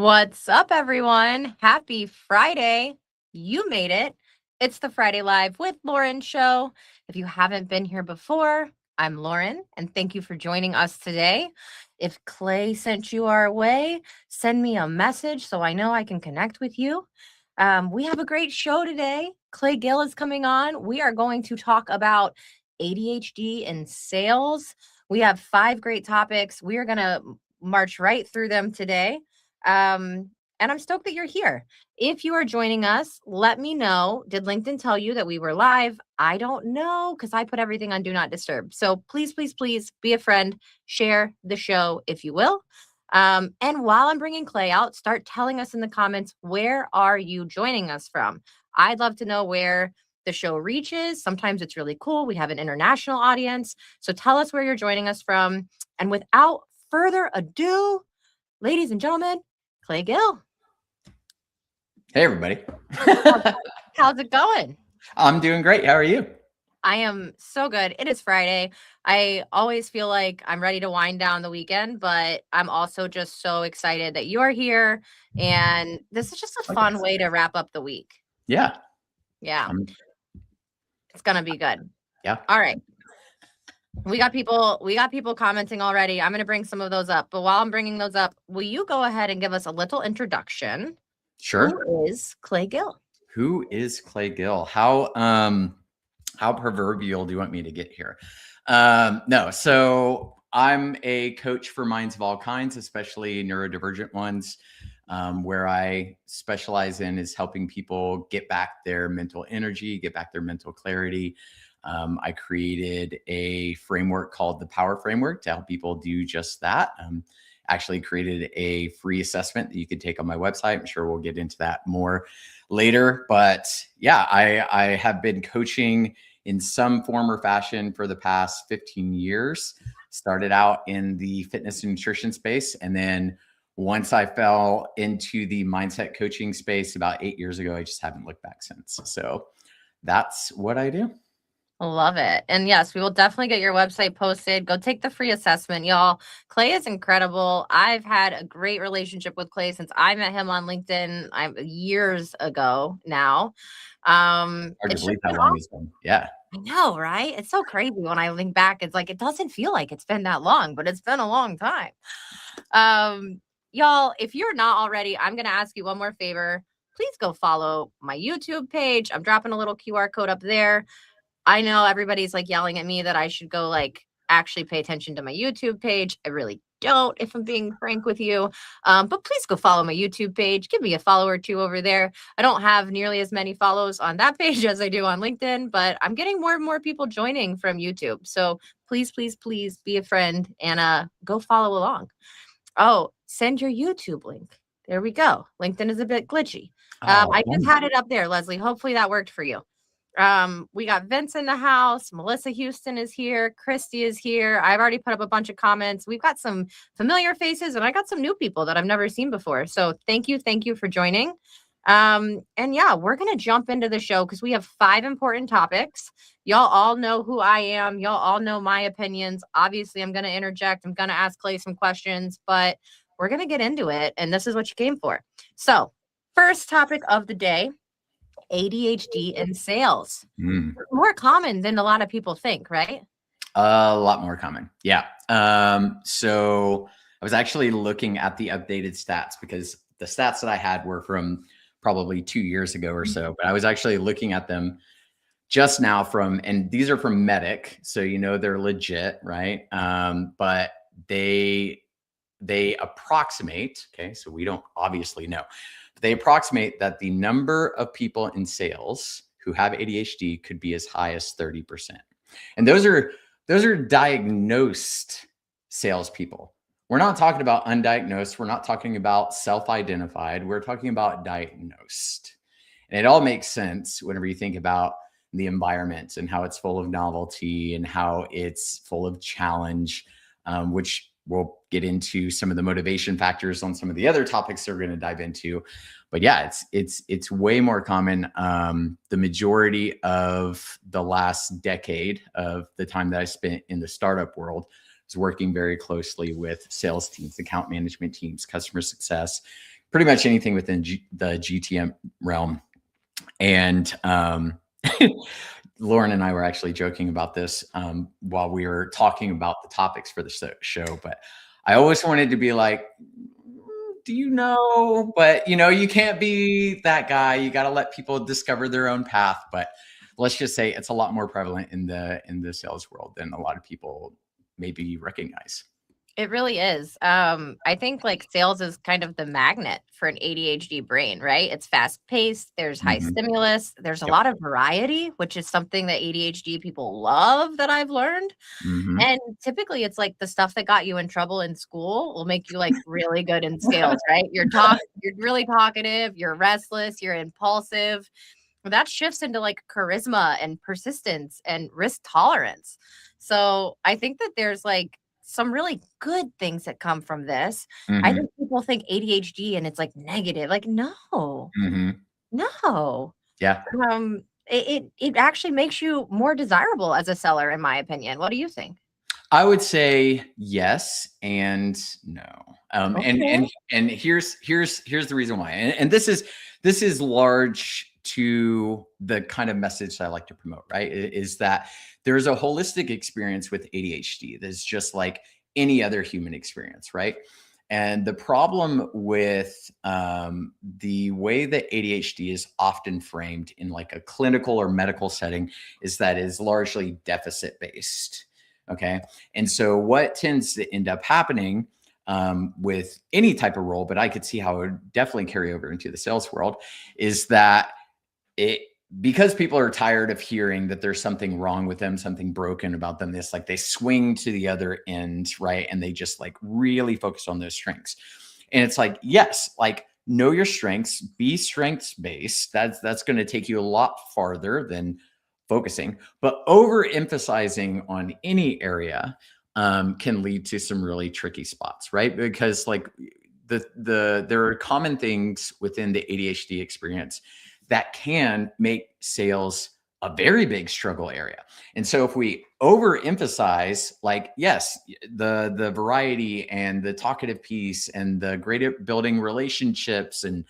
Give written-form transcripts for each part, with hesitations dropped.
What's up, everyone? Happy Friday. You made it. It's the Friday Live with Lauren show. If you haven't been here before, I'm Lauren, and thank you for joining us today. If Clay sent you our way, send me a message so I know I can connect with you. We have a great show today. Clay Gill is coming on. We are going to talk about ADHD and sales. We have 5 great topics. We are going to march right through them today. And I'm stoked that you're here. If you are joining us, let me know. Did LinkedIn tell you that we were live? I don't know because I put everything on Do Not Disturb. So please, please, please be a friend. Share the show if you will. And while I'm bringing Clay out, start telling us in the comments, where are you joining us from? I'd love to know where the show reaches. Sometimes it's really cool. We have an international audience. So tell us where you're joining us from. And without further ado, ladies and gentlemen, Clay Gill. Hey, everybody. How's it going? I'm doing great. How are you? I am so good. It is Friday. I always feel like I'm ready to wind down the weekend, but I'm also just so excited that you're here. And this is just a fun way to wrap up the week. Yeah. Yeah. It's going to be good. Yeah. All right. We got people commenting already. I'm going to bring some of those up. But while I'm bringing those up, will you go ahead and give us a little introduction? Sure. Who is Clay Gill? Who is Clay Gill? How proverbial do you want me to get here? No. So I'm a coach for minds of all kinds, especially neurodivergent ones. Where I specialize in is helping people get back their mental energy, get back their mental clarity. I created a framework called the Power Framework to help people do just that. Actually created a free assessment that you could take on my website. I'm sure we'll get into that more later. But yeah, I have been coaching in some form or fashion for the past 15 years. Started out in the fitness and nutrition space. And then once I fell into the mindset coaching space about 8 years ago, I just haven't looked back since. So that's what I do. Love it. And yes, we will definitely get your website posted. Go take the free assessment, y'all. Clay is incredible. I've had a great relationship with Clay since I met him on LinkedIn years ago now. Hard to believe how long it's been. Yeah. I know, right? It's so crazy when I think back. It's like, it doesn't feel like it's been that long, but it's been a long time. Y'all, if you're not already, I'm going to ask you one more favor. Please go follow my YouTube page. I'm dropping a little QR code up there. I know everybody's like yelling at me that I should go like actually pay attention to my YouTube page. I really don't, if I'm being frank with you. But please go follow my YouTube page. Give me a follow or two over there. I don't have nearly as many follows on that page as I do on LinkedIn, but I'm getting more and more people joining from YouTube. So please, please, please be a friend and go follow along. Oh, send your YouTube link. There we go. LinkedIn is a bit glitchy. I just had it up there, Leslie. Hopefully that worked for you. We got Vince in the house. Melissa Houston is here. Christy is here. I've already put up a bunch of comments. We've got some familiar faces and I got some new people that I've never seen before. So thank you for joining. And yeah, we're going to jump into the show because we have 5 important topics. Y'all all know who I am. Y'all all know my opinions. Obviously, I'm going to interject. I'm going to ask Clay some questions, but we're going to get into it. And this is what you came for. So first topic of the day. ADHD in sales. More common than a lot of people think, right? A lot more common. Yeah. So I was actually looking at the updated stats because the stats that I had were from probably 2 years ago or so, but I was actually looking at them just now and these are from Medic. So, they're legit, right? But they approximate, okay. So we don't obviously know. They approximate that the number of people in sales who have ADHD could be as high as 30%. And those are diagnosed salespeople. We're not talking about undiagnosed. We're not talking about self-identified. We're talking about diagnosed. And it all makes sense whenever you think about the environment and how it's full of novelty and how it's full of challenge, which we'll get into some of the motivation factors on some of the other topics that we're going to dive into. But yeah, it's way more common. The majority of the last decade of the time that I spent in the startup world was working very closely with sales teams, account management teams, customer success, pretty much anything within the GTM realm. And Lauren and I were actually joking about this while we were talking about the topics for the show. But I always wanted to be like, do you know? But you can't be that guy. You got to let people discover their own path. But let's just say it's a lot more prevalent in the sales world than a lot of people maybe recognize. It really is. I think like sales is kind of the magnet for an ADHD brain, right? It's fast paced, there's high Mm-hmm. stimulus, there's a Yep. lot of variety, which is something that ADHD people love that I've learned. Mm-hmm. And typically it's like the stuff that got you in trouble in school will make you like really good in sales, right? You're really talkative, you're restless, you're impulsive. That shifts into like charisma and persistence and risk tolerance. So I think that there's like some really good things that come from this. I Mm-hmm. think people think ADHD and it's like negative. Like, no, Mm-hmm. no. Yeah. It actually makes you more desirable as a seller, in my opinion. What do you think? I would say yes and no. And Okay. and and here's the reason why. And this is large to the kind of message that I like to promote, right? Is that there's a holistic experience with ADHD that's just like any other human experience, right? And the problem with the way that ADHD is often framed in like a clinical or medical setting is that it is largely deficit based. Okay. And so what tends to end up happening with any type of role, but I could see how it would definitely carry over into the sales world, is that it because people are tired of hearing that there's something wrong with them, something broken about them, this like they swing to the other end, right? And they just like really focus on those strengths. And it's like, yes, like know your strengths, be strengths based. That's going to take you a lot farther than focusing, but overemphasizing on any area can lead to some really tricky spots, right? Because like there are common things within the ADHD experience that can make sales a very big struggle area. And so if we overemphasize, like, yes, the variety and the talkative piece and the great at building relationships and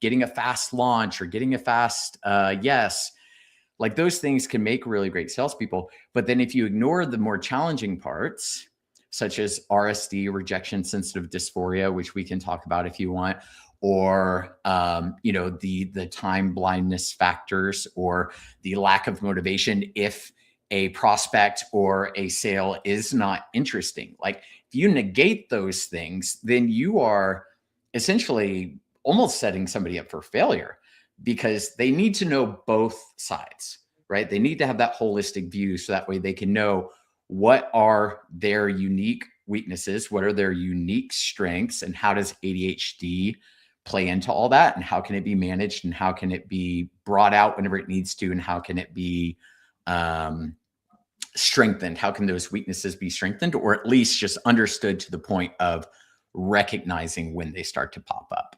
getting a fast launch or getting a fast yes, like those things can make really great salespeople. But then if you ignore the more challenging parts, such as RSD, rejection sensitive dysphoria, which we can talk about if you want, or the time blindness factors, or the lack of motivation if a prospect or a sale is not interesting. Like if you negate those things, then you are essentially almost setting somebody up for failure, because they need to know both sides, right? They need to have that holistic view so that way they can know what are their unique weaknesses, what are their unique strengths, and how does ADHD play into all that, and how can it be managed, and how can it be brought out whenever it needs to, and how can it be strengthened? How can those weaknesses be strengthened, or at least just understood to the point of recognizing when they start to pop up?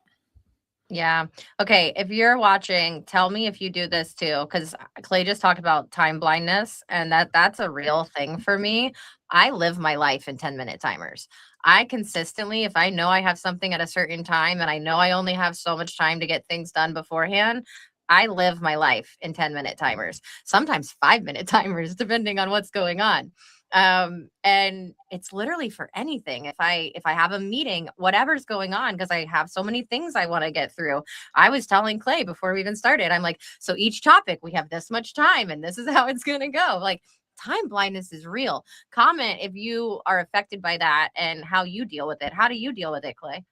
Yeah. Okay. If you're watching, tell me if you do this too, because Clay just talked about time blindness, and that's a real thing for me. I live my life in 10-minute timers. I consistently, if I know I have something at a certain time and I know I only have so much time to get things done beforehand, I live my life in 10-minute timers, sometimes 5-minute timers, depending on what's going on. And it's literally for anything. If I have a meeting, whatever's going on, because I have so many things I want to get through. I was telling Clay before we even started, I'm like, so each topic we have this much time and this is how it's gonna go. Like time blindness is real. Comment if you are affected by that and how you deal with it. How do you deal with it, Clay?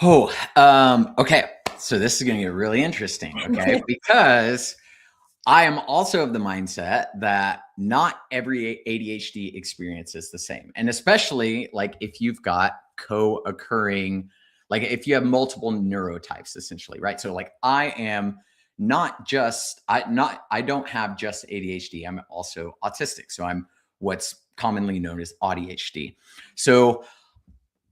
Okay. So this is going to get really interesting, okay? Because I am also of the mindset that not every ADHD experience is the same. And especially like if you've got co-occurring, like if you have multiple neurotypes essentially, right? So like I am I don't have just ADHD. I'm also autistic. So I'm what's commonly known as ADHD. So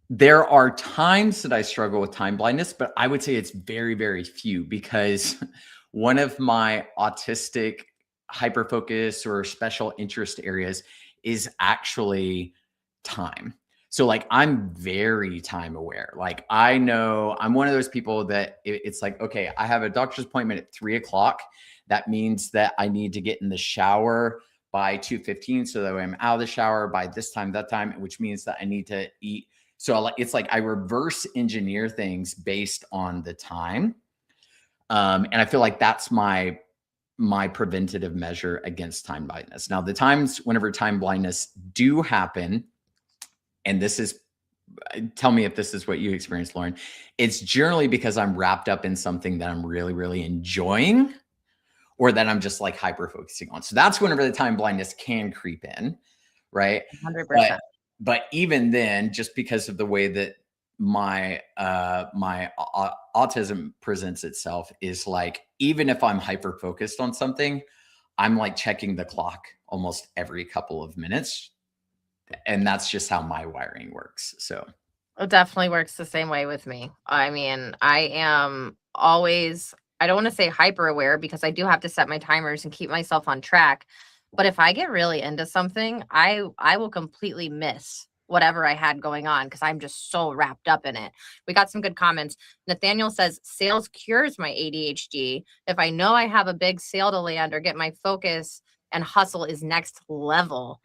there are times that I struggle with time blindness, but I would say it's very, very few, because one of my autistic hyper focus or special interest areas is actually time. So like I'm very time aware. Like I know I'm one of those people that it's like, okay, I have a doctor's appointment at 3 o'clock. That means that I need to get in the shower by 2:15 so that I'm out of the shower by this time, that time, which means that I need to eat. So it's like I reverse engineer things based on the time. And I feel like that's my preventative measure against time blindness. Now, the times whenever time blindness do happen, and this is, tell me if this is what you experienced, Lauren. It's generally because I'm wrapped up in something that I'm really, really enjoying, or that I'm just like hyper focusing on. So that's whenever the time blindness can creep in, right? 100%. But even then, just because of the way that my autism presents itself, is like, even if I'm hyper focused on something, I'm like checking the clock almost every couple of minutes, and that's just how my wiring works. So it definitely works the same way with me. I mean, I am always, I don't want to say hyper aware because I do have to set my timers and keep myself on track. But if I get really into something, I will completely miss whatever I had going on because I'm just so wrapped up in it. We got some good comments. Nathaniel says sales cures my ADHD. If I know I have a big sale to land or get my focus and hustle is next level.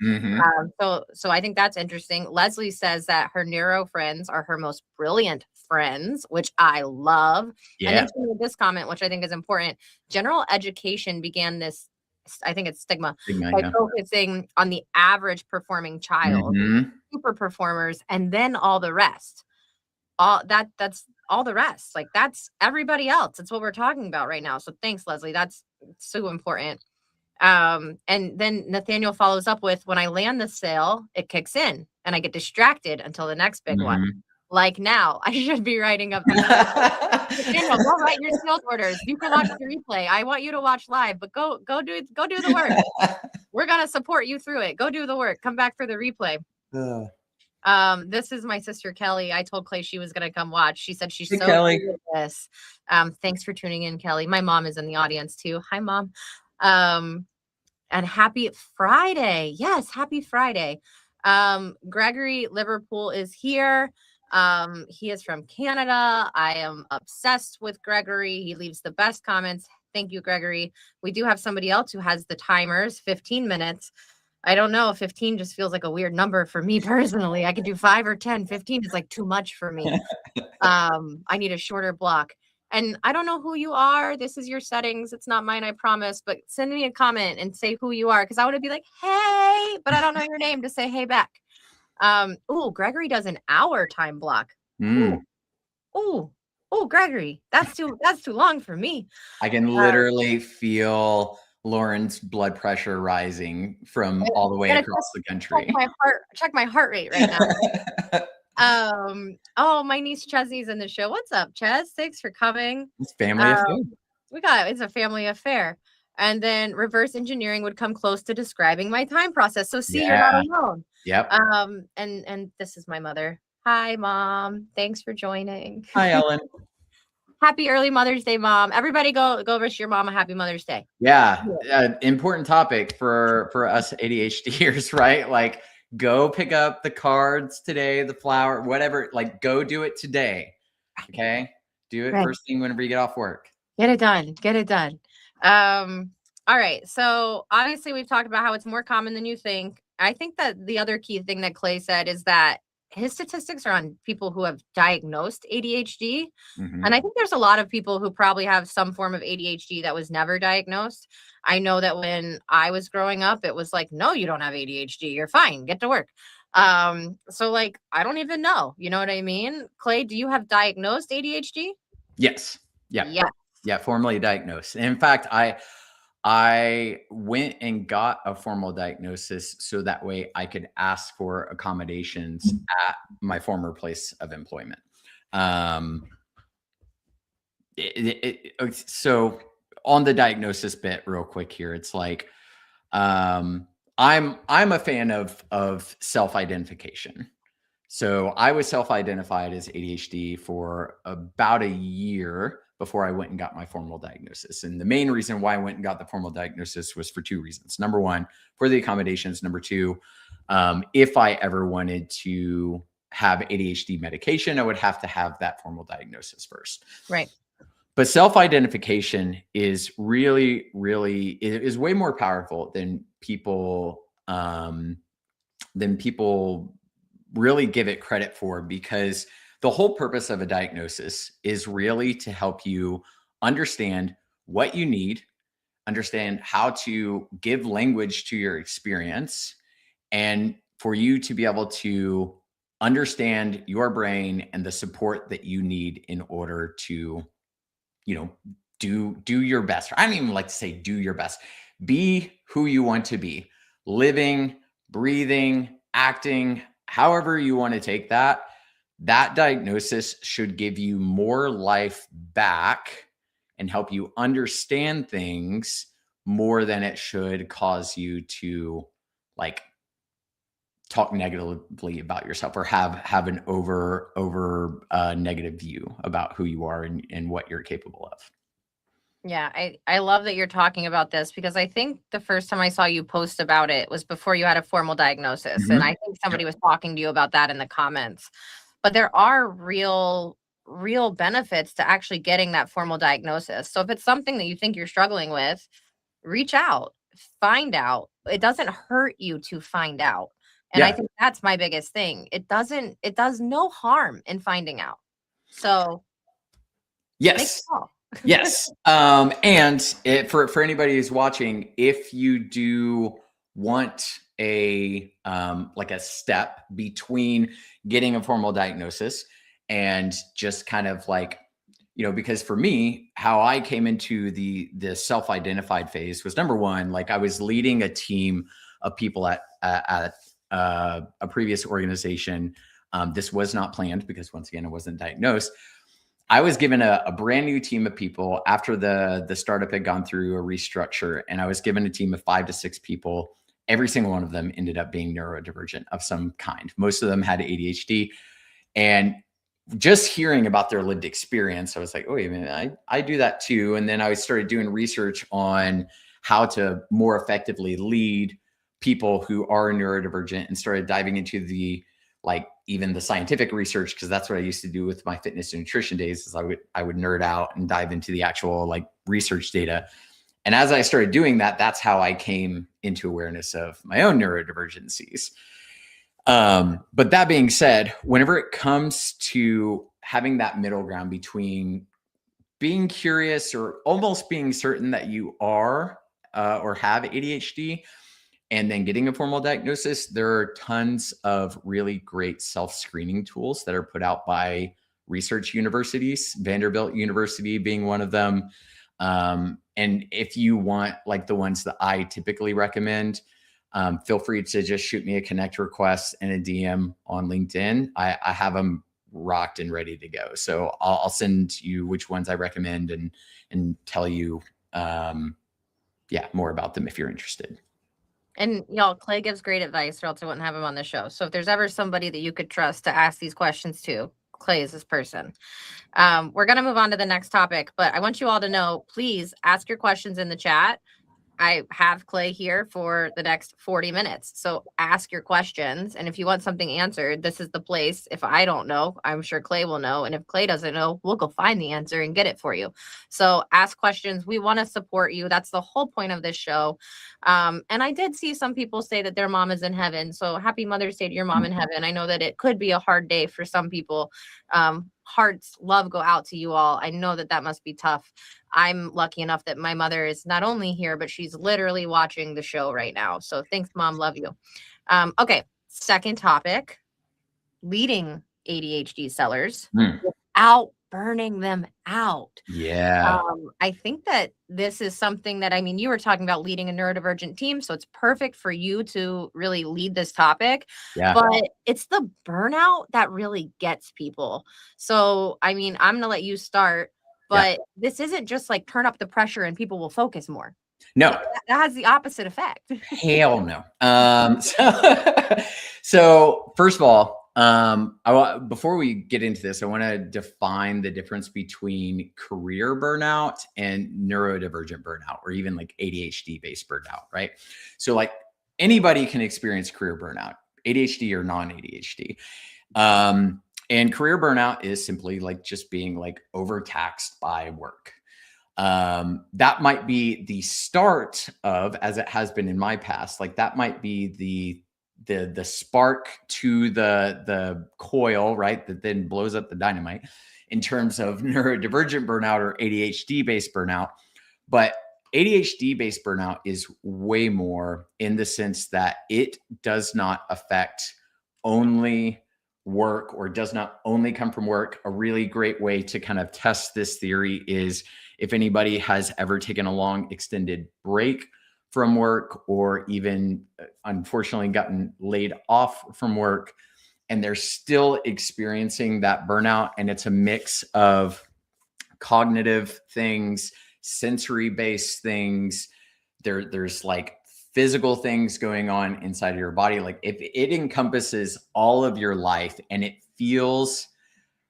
So I think that's interesting. Leslie says that her neuro friends are her most brilliant friends, which I love. And then she made this comment, which I think is important. General education began this, I think it's stigma, by focusing on the average performing child, super performers, and then all the rest. That's all the rest. Like that's everybody else. That's what we're talking about right now. So thanks, Leslie. That's so important. And then Nathaniel follows up with, when I land the sale, it kicks in and I get distracted until the next big one. Like now, I should be writing up. Nathaniel, go write your sales orders. You can watch the replay. I want you to watch live, but go do the work. We're gonna support you through it. Go do the work. Come back for the replay. This is my sister Kelly. I told Clay she was gonna come watch. She said she's so Kelly. good at this. Thanks for tuning in, Kelly. My mom is in the audience too. Hi, Mom. And happy Friday. Yes, happy Friday. Gregory Liverpool is here. He is from Canada. I am obsessed with Gregory. He leaves the best comments. Thank you, Gregory. We do have somebody else who has the timers, 15 minutes. I don't know. 15 just feels like a weird number for me personally. I could do 5 or 10. 15 is like too much for me. I need a shorter block. And I don't know who you are. This is your settings. It's not mine, I promise. But send me a comment and say who you are, because I want to be like, hey, but I don't know your name to say hey back. Gregory does an hour time block. Gregory, that's too long for me. I can literally feel Lauren's blood pressure rising from all the way across the country. Check my heart rate right now. My niece Chesney's in the show. What's up, Ches? Thanks for coming. It's family affair. It's a family affair. And then reverse engineering would come close to describing my time process. So see, you're not alone. Yep. And this is my mother. Hi, Mom. Thanks for joining. Hi, Ellen. Happy early Mother's Day, Mom. Everybody go wish your mom a happy Mother's Day. Yeah. Important topic for us ADHDers, right? Like, go pick up the cards today, the flower, whatever. Like, go do it today. Okay. Do it first thing whenever you get off work. Get it done. All right. So obviously we've talked about how it's more common than you think. I think that the other key thing that Clay said is that his statistics are on people who have diagnosed ADHD. And I think there's a lot of people who probably have some form of ADHD that was never diagnosed. I know that when I was growing up, it was like, no, you don't have ADHD. You're fine. Get to work. So like, I don't even know. You know what I mean? Clay, do you have diagnosed ADHD? Yes. Yeah. Formally diagnosed. In fact, I went and got a formal diagnosis so that way I could ask for accommodations at my former place of employment. So on the diagnosis bit real quick here, it's like, I'm a fan of self-identification. So I was self-identified as ADHD for about a year before I went and got my formal diagnosis. And the main reason why I went and got the formal diagnosis was for two reasons. Number one, for the accommodations. Number two, if I ever wanted to have ADHD medication, I would have to have that formal diagnosis first. Right. But self-identification is really, really is way more powerful than people really give it credit for, because the whole purpose of a diagnosis is really to help you understand what you need, understand how to give language to your experience, and for you to be able to understand your brain and the support that you need in order to, you know, do your best. I don't even like to say do your best. Be who you want to be, living, breathing, acting, however you want to take that. That diagnosis should give you more life back and help you understand things more than it should cause you to like talk negatively about yourself or have an over negative view about who you are and what you're capable of. Yeah, I love that you're talking about this, because I think the first time I saw you post about it was before you had a formal diagnosis. And I think somebody was talking to you about that in the comments. But there are real benefits to actually getting that formal diagnosis. So if it's something that you think you're struggling with, reach out, find out. It doesn't hurt you to find out. And I Yeah. think that's my biggest thing. It does no harm in finding out. So make a Yes. call. Yes. And for anybody who's watching, if you do want a like a step between getting a formal diagnosis and just kind of like, you know, because for me, how I came into the self-identified phase was, number one, like I was leading a team of people at a previous organization. This was not planned because, once again, I wasn't diagnosed. I was given a brand new team of people after the startup had gone through a restructure, and I was given a team of 5 to 6 people. Every single one of them ended up being neurodivergent of some kind. Most of them had ADHD, and just hearing about their lived experience, I was like, oh, wait a minute, I do that too. And then I started doing research on how to more effectively lead people who are neurodivergent, and started diving into the like even the scientific research, because that's what I used to do with my fitness and nutrition days. Is I would nerd out and dive into the actual like research data. And as I started doing that, that's how I came into awareness of my own neurodivergencies. But that being said, whenever it comes to having that middle ground between being curious or almost being certain that you are or have ADHD, and then getting a formal diagnosis, there are tons of really great self-screening tools that are put out by research universities, Vanderbilt University being one of them. And if you want like the ones that I typically recommend, feel free to just shoot me a connect request and a DM on LinkedIn. I have them rocked and ready to go. So I'll send you which ones I recommend and tell you, more about them if you're interested. And y'all, Clay gives great advice, or else I wouldn't have him on the show. So if there's ever somebody that you could trust to ask these questions to, Clay is this person. We're going to move on to the next topic, but I want you all to know, please ask your questions in the chat. I have Clay here for the next 40 minutes. So ask your questions. And if you want something answered, this is the place. If I don't know, I'm sure Clay will know. And if Clay doesn't know, we'll go find the answer and get it for you. So ask questions. We want to support you. That's the whole point of this show. And I did see some people say that their mom is in heaven. So happy Mother's Day to your mom in heaven. I know that it could be a hard day for some people. Hearts, love go out to you all. I know that that must be tough. I'm lucky enough that my mother is not only here, but she's literally watching the show right now. So thanks, Mom. Love you. Okay. Second topic, leading ADHD sellers without burning them out. Yeah. I think that this is something that, I mean, you were talking about leading a neurodivergent team, so it's perfect for you to really lead this topic. Yeah. But it's the burnout that really gets people. So, I mean, I'm going to let you start, but this isn't just like turn up the pressure and people will focus more. No. That has the opposite effect. Hell no. So first of all, before we get into this, I want to define the difference between career burnout and neurodivergent burnout, or even like ADHD based burnout, right? So like anybody can experience career burnout, ADHD or non-ADHD. And career burnout is simply like just being like overtaxed by work. That might be the start of, as it has been in my past, like that might be the spark to the coil, right? That then blows up the dynamite in terms of neurodivergent burnout or ADHD based burnout. But ADHD based burnout is way more in the sense that it does not affect only work or does not only come from work. A really great way to kind of test this theory is if anybody has ever taken a long extended break from work or even unfortunately gotten laid off from work and they're still experiencing that burnout, and it's a mix of cognitive things, sensory based things. There's like physical things going on inside of your body. Like if it encompasses all of your life and it feels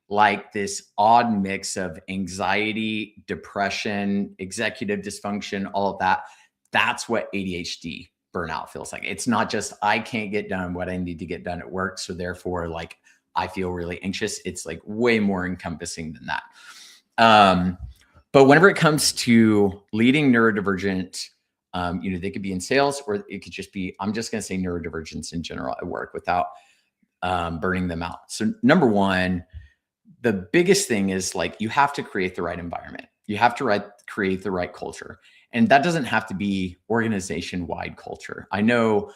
like this odd mix of anxiety, depression, executive dysfunction, all of that, that's what ADHD burnout feels like. It's not just I can't get done what I need to get done at work, so therefore like I feel really anxious. It's like way more encompassing than that. But whenever it comes to leading neurodivergent, they could be in sales or it could just be, I'm just going to say neurodivergence in general at work without burning them out. So number one, the biggest thing is like, you have to create the right environment. You have to create the right culture. And that doesn't have to be organization-wide culture. I know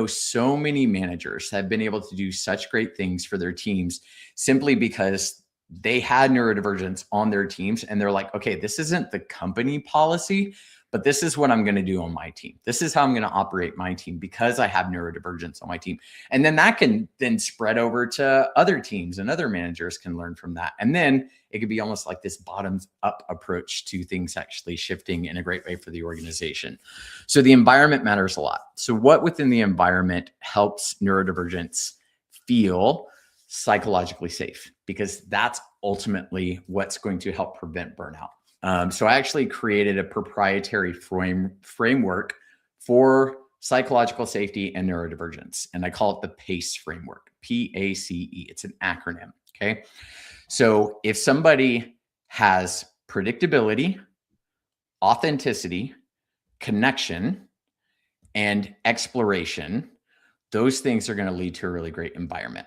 so many managers have been able to do such great things for their teams simply because they had neurodivergence on their teams and they're like, okay, this isn't the company policy, but this is what I'm going to do on my team. This is how I'm going to operate my team because I have neurodivergence on my team. And then that can then spread over to other teams and other managers can learn from that. And then it could be almost like this bottoms up approach to things actually shifting in a great way for the organization. So the environment matters a lot. So what within the environment helps neurodivergence feel psychologically safe? Because that's ultimately what's going to help prevent burnout. So I actually created a proprietary framework for psychological safety and neurodivergence, and I call it the PACE framework, PACE. It's an acronym, okay? So if somebody has predictability, authenticity, connection, and exploration, those things are going to lead to a really great environment.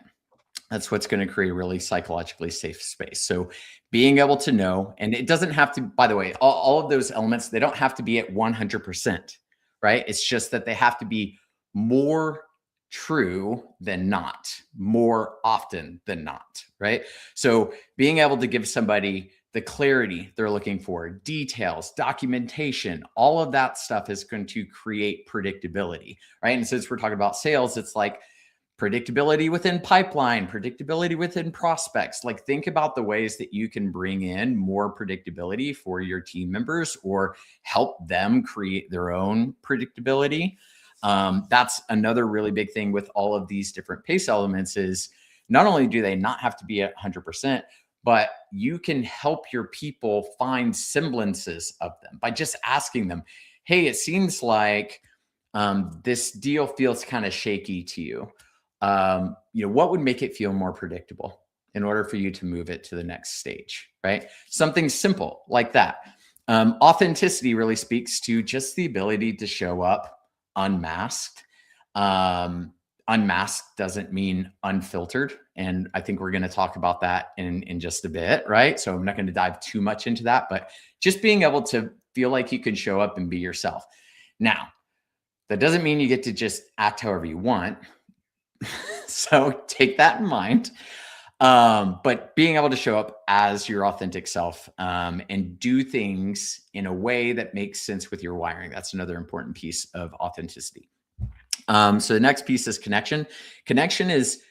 That's what's going to create a really psychologically safe space. So being able to know, and it doesn't have to, by the way, all of those elements, they don't have to be at 100%, right? It's just that they have to be more true than not, more often than not, right? So being able to give somebody the clarity they're looking for, details, documentation, all of that stuff is going to create predictability, right? And since we're talking about sales, it's like, predictability within pipeline, predictability within prospects. Like think about the ways that you can bring in more predictability for your team members or help them create their own predictability. That's another really big thing with all of these different PACE elements is not only do they not have to be at 100%, but you can help your people find semblances of them by just asking them, hey, it seems like this deal feels kind of shaky to you. What would make it feel more predictable in order for you to move it to the next stage, right? Something simple like that. Authenticity really speaks to just the ability to show up unmasked. Unmasked doesn't mean unfiltered. And I think we're going to talk about that in just a bit, right? So I'm not going to dive too much into that, but just being able to feel like you can show up and be yourself. Now, that doesn't mean you get to just act however you want. So take that in mind. But being able to show up as your authentic self and do things in a way that makes sense with your wiring. That's another important piece of authenticity. So the next piece is connection. Connection is,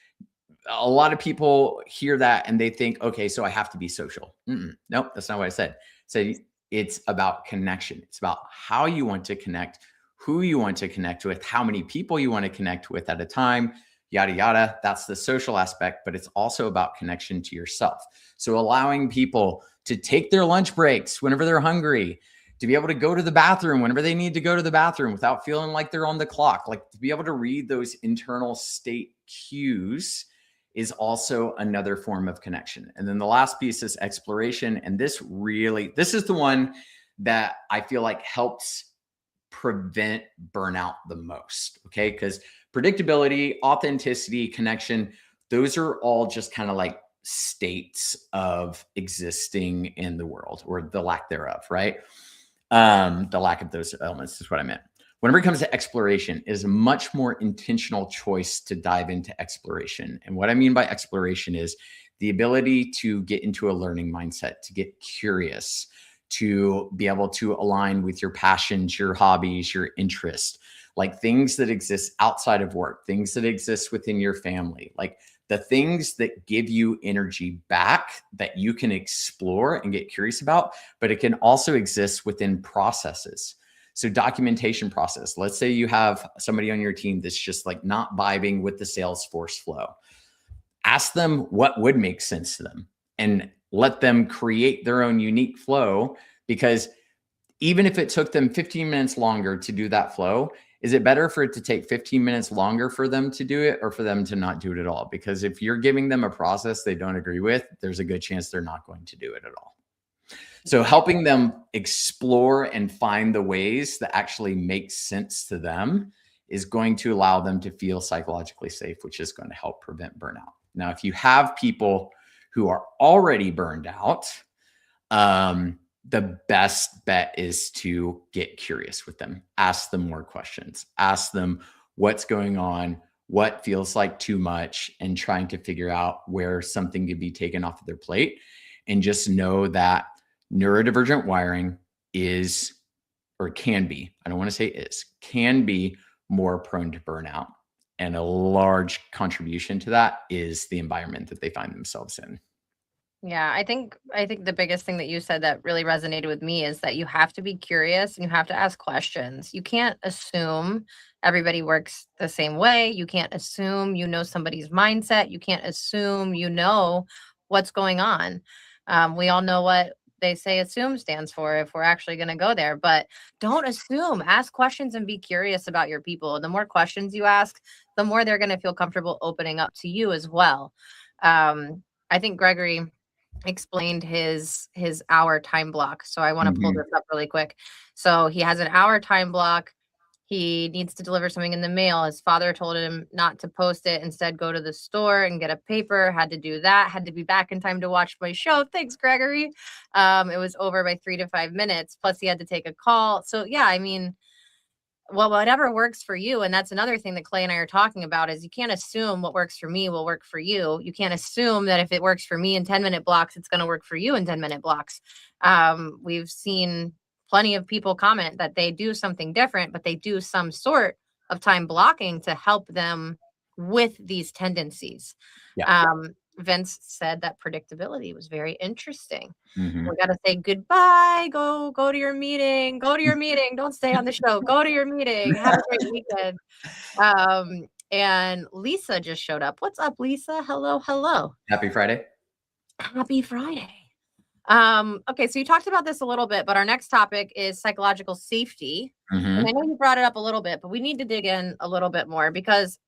a lot of people hear that and they think, okay, so I have to be social. Nope, that's not what I said. So it's about connection. It's about how you want to connect, who you want to connect with, how many people you want to connect with at a time, yada, yada. That's the social aspect, but it's also about connection to yourself. So allowing people to take their lunch breaks whenever they're hungry, to be able to go to the bathroom whenever they need to go to the bathroom without feeling like they're on the clock, like to be able to read those internal state cues is also another form of connection. And then the last piece is exploration. And this is the one that I feel like helps prevent burnout the most. Okay. Because predictability, authenticity, connection, those are all just kind of like states of existing in the world, or the lack thereof, right? The lack of those elements is what I meant. Whenever it comes to exploration, it is a much more intentional choice to dive into exploration. And what I mean by exploration is the ability to get into a learning mindset, to get curious, to be able to align with your passions, your hobbies, your interests, like things that exist outside of work, things that exist within your family, like the things that give you energy back that you can explore and get curious about, but it can also exist within processes. So documentation process, let's say you have somebody on your team that's just like not vibing with the Salesforce flow. Ask them what would make sense to them and let them create their own unique flow, because even if it took them 15 minutes longer to do that flow, is it better for it to take 15 minutes longer for them to do it, or for them to not do it at all? Because if you're giving them a process they don't agree with, there's a good chance they're not going to do it at all. So helping them explore and find the ways that actually make sense to them is going to allow them to feel psychologically safe, which is going to help prevent burnout. Now, if you have people who are already burned out, the best bet is to get curious with them. Ask them more questions. Ask them what's going on, what feels like too much, and trying to figure out where something could be taken off of their plate. And just know that neurodivergent wiring is, or can be, I don't want to say is, can be more prone to burnout. And a large contribution to that is the environment that they find themselves in. Yeah, I think the biggest thing that you said that really resonated with me is that you have to be curious and you have to ask questions. You can't assume everybody works the same way. You can't assume you know somebody's mindset. You can't assume you know what's going on. We all know what they say assume stands for if we're actually going to go there, but don't assume. Ask questions and be curious about your people. The more questions you ask, the more they're going to feel comfortable opening up to you as well. I think Gregory explained his hour time block. So I want to pull this up really quick. So he has an hour time block. He needs to deliver something in the mail. His father told him not to post it. Instead, go to the store and get a paper. Had to do that. Had to be back in time to watch my show. Thanks, Gregory. It was over by 3 to 5 minutes. Plus, he had to take a call. So yeah, I mean, well, whatever works for you. And that's another thing that Clay and I are talking about is you can't assume what works for me will work for you. You can't assume that if it works for me in 10-minute blocks, it's going to work for you in 10-minute blocks. We've seen plenty of people comment that they do something different, but they do some sort of time blocking to help them with these tendencies. Yeah. Vince said that predictability was very interesting. Mm-hmm. We got to say goodbye. Go to your meeting. Go to your meeting. Don't stay on the show. Go to your meeting. Have a great weekend. And Lisa just showed up. What's up, Lisa? Hello. Happy Friday. Happy Friday. Okay, so you talked about this a little bit, but our next topic is psychological safety. And I know you brought it up a little bit, but we need to dig in a little bit more because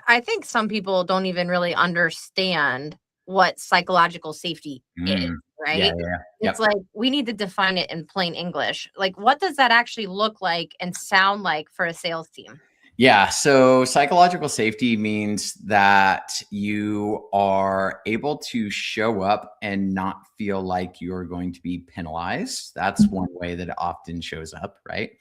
I think some people don't even really understand what psychological safety is, right? It's like we need to define it in plain English. Like, what does that actually look like and sound like for a sales team? Yeah. So psychological safety means that you are able to show up and not feel like you're going to be penalized. That's one way that it often shows up, right?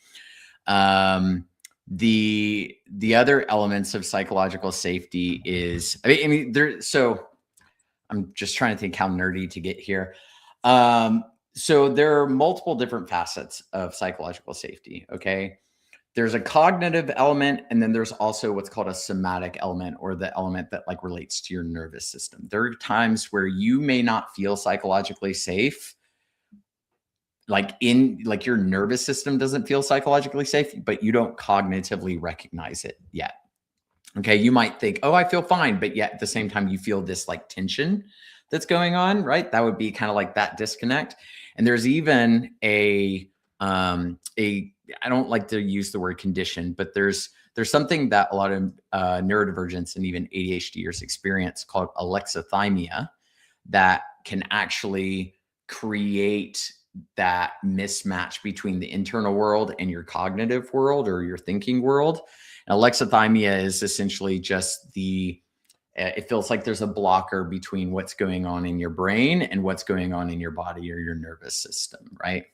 The other elements of psychological safety is, so I'm just trying to think how nerdy to get here. So there are multiple different facets of psychological safety. Okay. There's a cognitive element, and then there's also what's called a somatic element, or the element that like relates to your nervous system. There are times where you may not feel psychologically safe, like your nervous system doesn't feel psychologically safe, but you don't cognitively recognize it yet. Okay. You might think, oh, I feel fine. But yet at the same time, you feel this like tension that's going on, right? That would be kind of like that disconnect. And there's even a I don't like to use the word condition, but there's something that a lot of neurodivergents and even ADHDers experience called alexithymia that can actually create that mismatch between the internal world and your cognitive world or your thinking world. And alexithymia is essentially just it feels like there's a blocker between what's going on in your brain and what's going on in your body or your nervous system, right?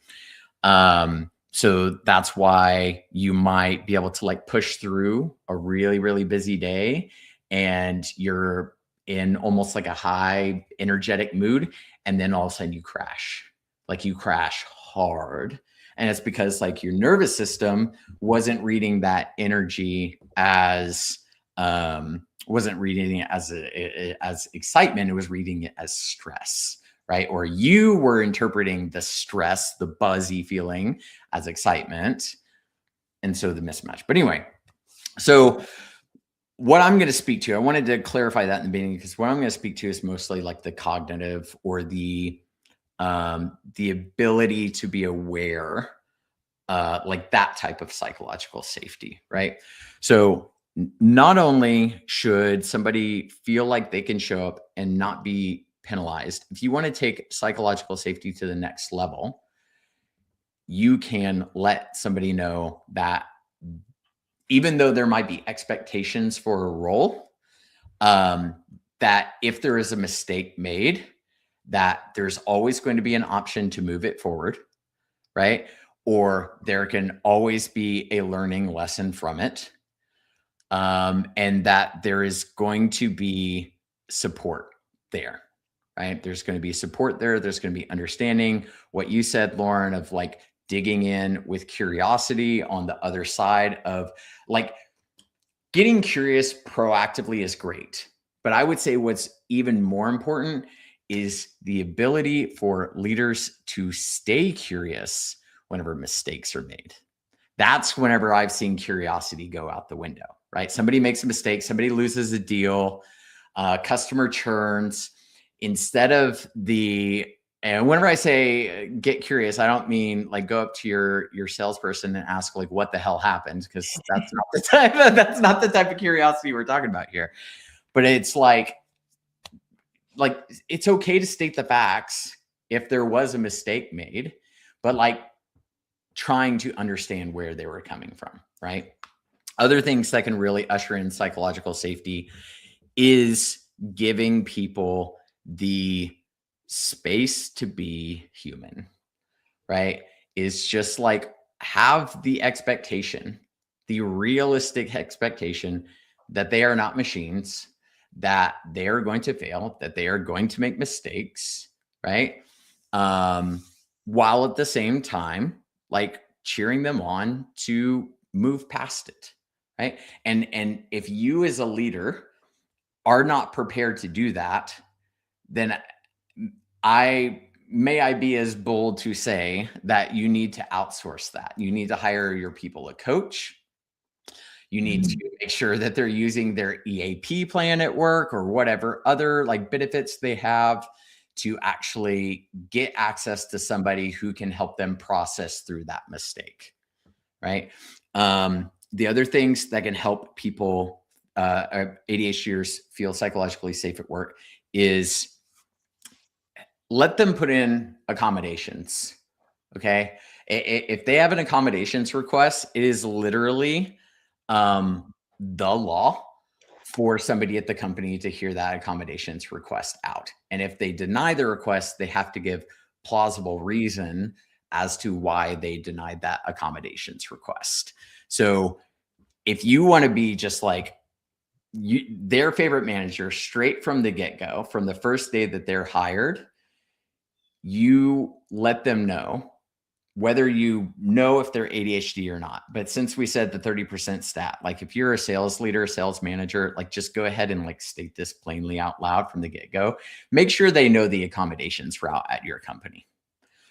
So that's why you might be able to like push through a really, really busy day and you're in almost like a high energetic mood. And then all of a sudden you crash hard. And it's because like your nervous system wasn't reading that energy as, wasn't reading it as excitement. It was reading it as stress, right? Or you were interpreting the stress, the buzzy feeling as excitement. And so the mismatch. But anyway, so what I'm going to speak to, I wanted to clarify that in the beginning, because what I'm going to speak to is mostly like the cognitive or the ability to be aware, like that type of psychological safety, right? So not only should somebody feel like they can show up and not be penalized, if you want to take psychological safety to the next level, you can let somebody know that even though there might be expectations for a role, that if there is a mistake made, that there's always going to be an option to move it forward, right? Or there can always be a learning lesson from it. And that there is going to be support there, right? There's going to be support there. There's going to be understanding. What you said, Lauren, of like digging in with curiosity on the other side of like getting curious proactively is great. But I would say what's even more important is the ability for leaders to stay curious whenever mistakes are made. That's whenever I've seen curiosity go out the window, right? Somebody makes a mistake, somebody loses a deal, customer churns. Instead of and whenever I say get curious, I don't mean like go up to your salesperson and ask like what the hell happened, because that's not the type of curiosity we're talking about here. But it's like it's okay to state the facts if there was a mistake made, but like trying to understand where they were coming from, right? Other things that can really usher in psychological safety is giving people the space to be human, right? Is just like have the expectation, the realistic expectation that they are not machines, that they are going to fail, that they are going to make mistakes, right? While at the same time, like cheering them on to move past it, right? And if you as a leader are not prepared to do that, then I be as bold to say that you need to outsource that. You need to hire your people a coach. You need to make sure that they're using their EAP plan at work or whatever other like benefits they have to actually get access to somebody who can help them process through that mistake, right? The other things that can help people, ADHDers, feel psychologically safe at work is let them put in accommodations, okay? If they have an accommodations request, it is literally the law for somebody at the company to hear that accommodations request out. And if they deny the request, they have to give plausible reason as to why they denied that accommodations request. So if you want to be just like their favorite manager straight from the get-go, from the first day that they're hired, you let them know whether you know if they're ADHD or not. But since we said the 30% stat, like if you're a sales leader, sales manager, like just go ahead and like state this plainly out loud from the get-go. Make sure they know the accommodations route at your company,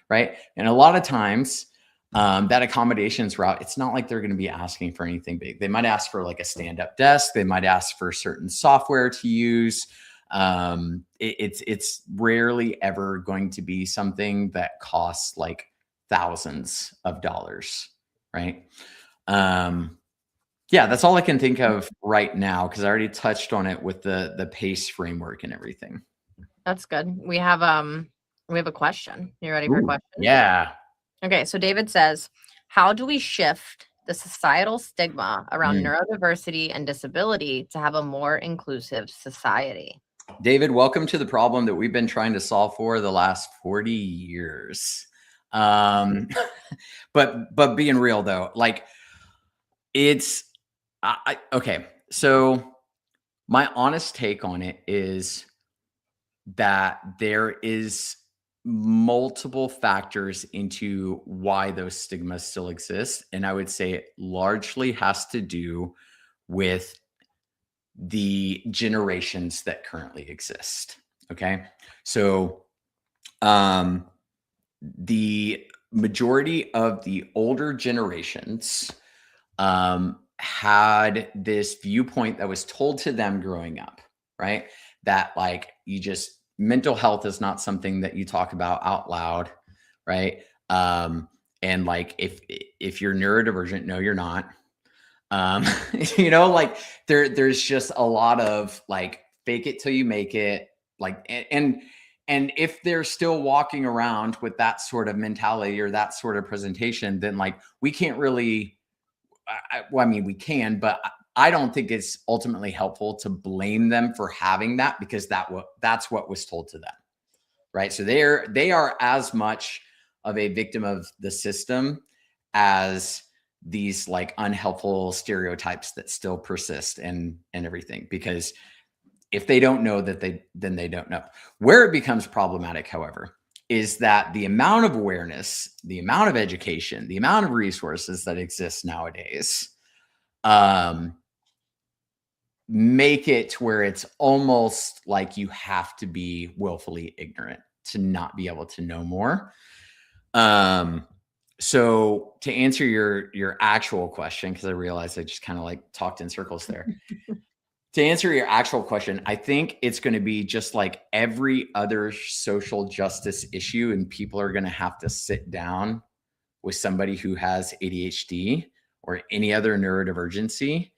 right? And a lot of times that accommodations route, it's not like they're going to be asking for anything big. They might ask for like a stand-up desk. They might ask for certain software to use. It's rarely ever going to be something that costs like thousands of dollars, right? Yeah, that's all I can think of right now because I already touched on it with the PACE framework and everything. That's good. We have a question. You ready for a question? Yeah. Okay, so David says, how do we shift the societal stigma around neurodiversity and disability to have a more inclusive society? David, welcome to the problem that we've been trying to solve for the last 40 years. But being real though, like it's okay. So my honest take on it is that there is multiple factors into why those stigmas still exist. And I would say it largely has to do with the generations that currently exist. Okay. So, the majority of the older generations had this viewpoint that was told to them growing up, right? That like you just mental health is not something that you talk about out loud, right? And like if you're neurodivergent, no, you're not. Like there's just a lot of like fake it till you make it, like and if they're still walking around with that sort of mentality or that sort of presentation, then like we can't really I mean, we can, but I don't think it's ultimately helpful to blame them for having that because that's what was told to them, right? So they are as much of a victim of the system as these like unhelpful stereotypes that still persist and everything. Because if they don't know that then they don't know. Where it becomes problematic, however, is that the amount of awareness, the amount of education, the amount of resources that exist nowadays, make it where it's almost like you have to be willfully ignorant to not be able to know more. So to answer your actual question, because I realized I just kind of like talked in circles there. To answer your actual question, I think it's going to be just like every other social justice issue, and people are going to have to sit down with somebody who has ADHD or any other neurodivergency,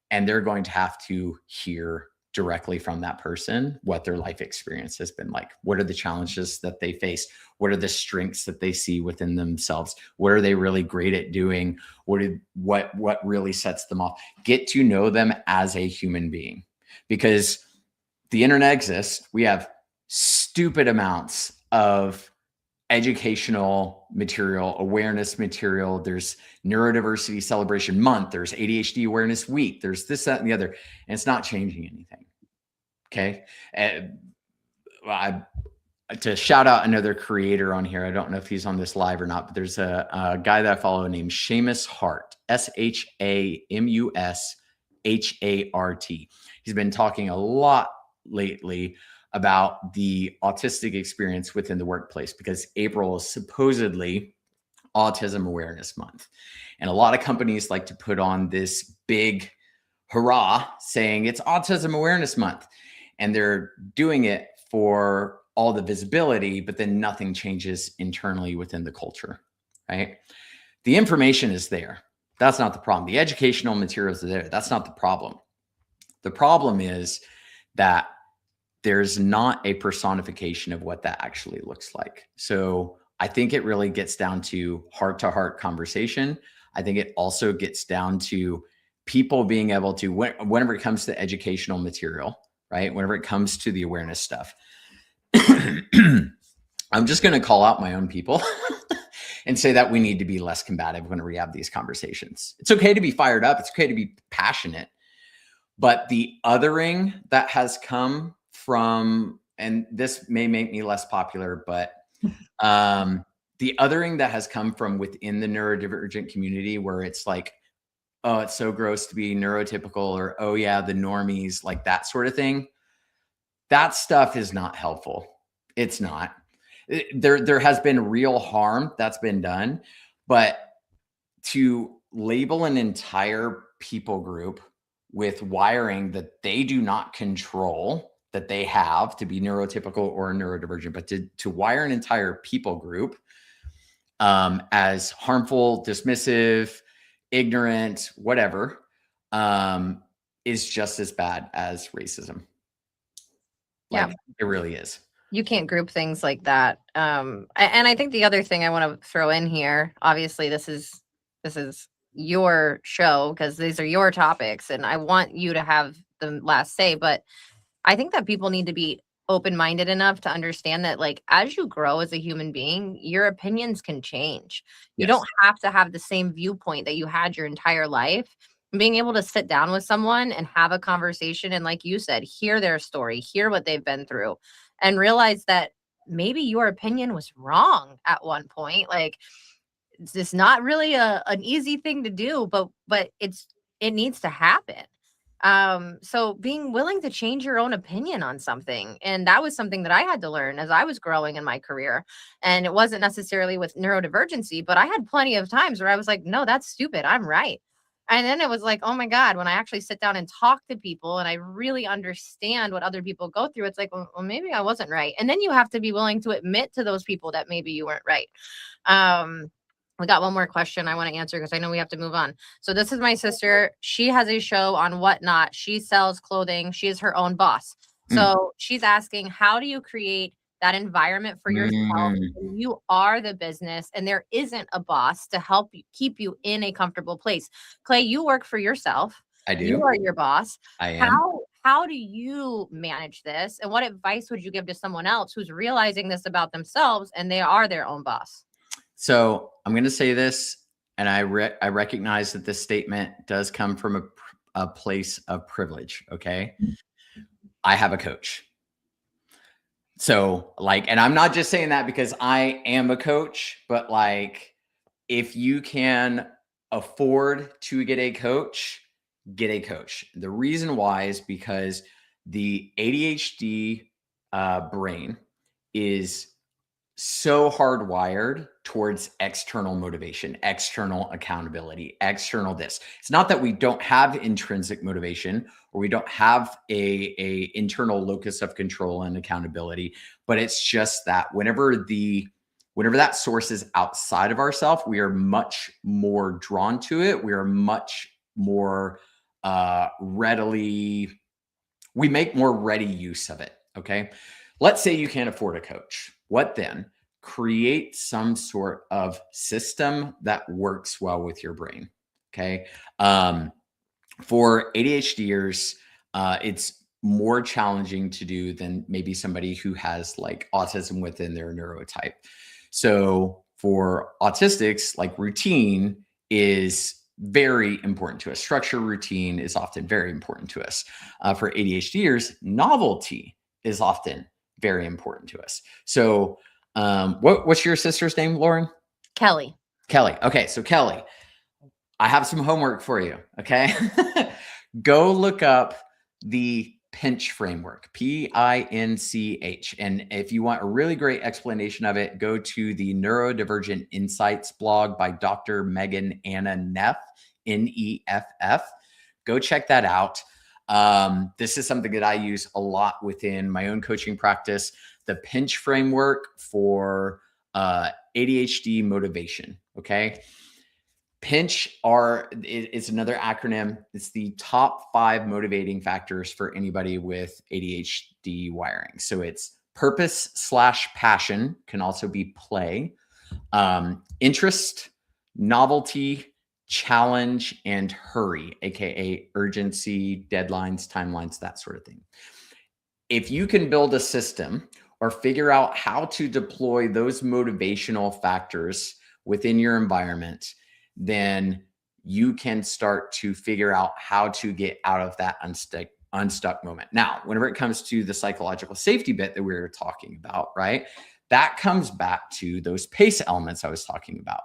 and they're going to have to hear directly from that person what their life experience has been like. What are the challenges that they face? What are the strengths that they see within themselves? What are they really great at doing? What really sets them off? Get to know them as a human being, because the internet exists. We have stupid amounts of educational material, awareness material. There's Neurodiversity Celebration Month. There's ADHD Awareness Week. There's this, that, and the other. And it's not changing anything. Okay. To shout out another creator on here. I don't know if he's on this live or not, but there's a guy that I follow named Seamus Hart, ShamusHart. He's been talking a lot lately about the autistic experience within the workplace, because April is supposedly Autism Awareness Month. And a lot of companies like to put on this big hurrah saying it's Autism Awareness Month. And they're doing it for all the visibility, but then nothing changes internally within the culture, right? The information is there. That's not the problem. The educational materials are there. That's not the problem. The problem is that there's not a personification of what that actually looks like. So I think it really gets down to heart-to-heart conversation. I think it also gets down to people being able to, whenever it comes to educational material, right? Whenever it comes to the awareness stuff, I'm just going to call out my own people and say that we need to be less combative whenever we have these conversations. It's okay to be fired up. It's okay to be passionate. But the othering that has come from, and this may make me less popular, but the othering that has come from within the neurodivergent community, where it's like, oh, it's so gross to be neurotypical, or, oh yeah, the normies, like that sort of thing. That stuff is not helpful. It's not. There has been real harm that's been done, but to label an entire people group with wiring that they do not control, that they have to be neurotypical or neurodivergent, but to wire an entire people group as harmful, dismissive, ignorant, whatever, is just as bad as racism. Yeah. Like, it really is. You can't group things like that. And I think the other thing I want to throw in here, obviously this is your show because these are your topics and I want you to have the last say, but I think that people need to be open-minded enough to understand that like as you grow as a human being, your opinions can change. You Yes. don't have to have the same viewpoint that you had your entire life. Being able to sit down with someone and have a conversation and like you said, hear their story, hear what they've been through and realize that maybe your opinion was wrong at one point. Like it's just not really an easy thing to do, but it needs to happen. So being willing to change your own opinion on something, and that was something that I had to learn as I was growing in my career. And it wasn't necessarily with neurodivergency, but I had plenty of times where I was like, no, that's stupid, I'm right. And then it was like, oh my God, when I actually sit down and talk to people and I really understand what other people go through, it's like, well, maybe I wasn't right. And then you have to be willing to admit to those people that maybe you weren't right. um we got one more question I want to answer because I know we have to move on. So this is my sister. She has a show on Whatnot. She sells clothing. She is her own boss. Mm. So she's asking, how do you create that environment for yourself Mm, when you are the business and there isn't a boss to help you keep you in a comfortable place? Clay, you work for yourself. I You do. are your boss. I am. How do you manage this? And what advice would you give to someone else who's realizing this about themselves and they are their own boss? So I'm going to say this, and I recognize that this statement does come from a place of privilege. Okay, I have a coach. So like, and I'm not just saying that because I am a coach, but like, if you can afford to get a coach, get a coach. The reason why is because the ADHD brain is so hardwired towards external motivation, external accountability, external this. It's not that we don't have intrinsic motivation or we don't have a internal locus of control and accountability, but it's just that whenever that source is outside of ourselves, we are much more drawn to it. We are much more readily, we make more ready use of it. Okay. Let's say you can't afford a coach. What then? Create some sort of system that works well with your brain. Okay. For ADHDers, it's more challenging to do than maybe somebody who has like autism within their neurotype. So for autistics, like routine is very important to us. Structure, routine is often very important to us. For ADHDers, novelty is often very important to us. So what's your sister's name, Lauren? Kelly. Kelly. Okay, so Kelly, I have some homework for you. Okay. Go look up the pinch framework, PINCH. And if you want a really great explanation of it, go to the Neurodivergent Insights blog by Dr. Megan Anna Neff, Neff. Go check that out. This is something that I use a lot within my own coaching practice. The pinch framework for ADHD motivation. Okay. Pinch it's another acronym. It's the top 5 motivating factors for anybody with ADHD wiring. So it's purpose/passion, can also be play, interest, novelty, challenge, and hurry, aka urgency, deadlines, timelines, that sort of thing. If you can build a system or figure out how to deploy those motivational factors within your environment, then you can start to figure out how to get out of that unstuck moment. Now, whenever it comes to the psychological safety bit that we were talking about, right? That comes back to those PACE elements I was talking about.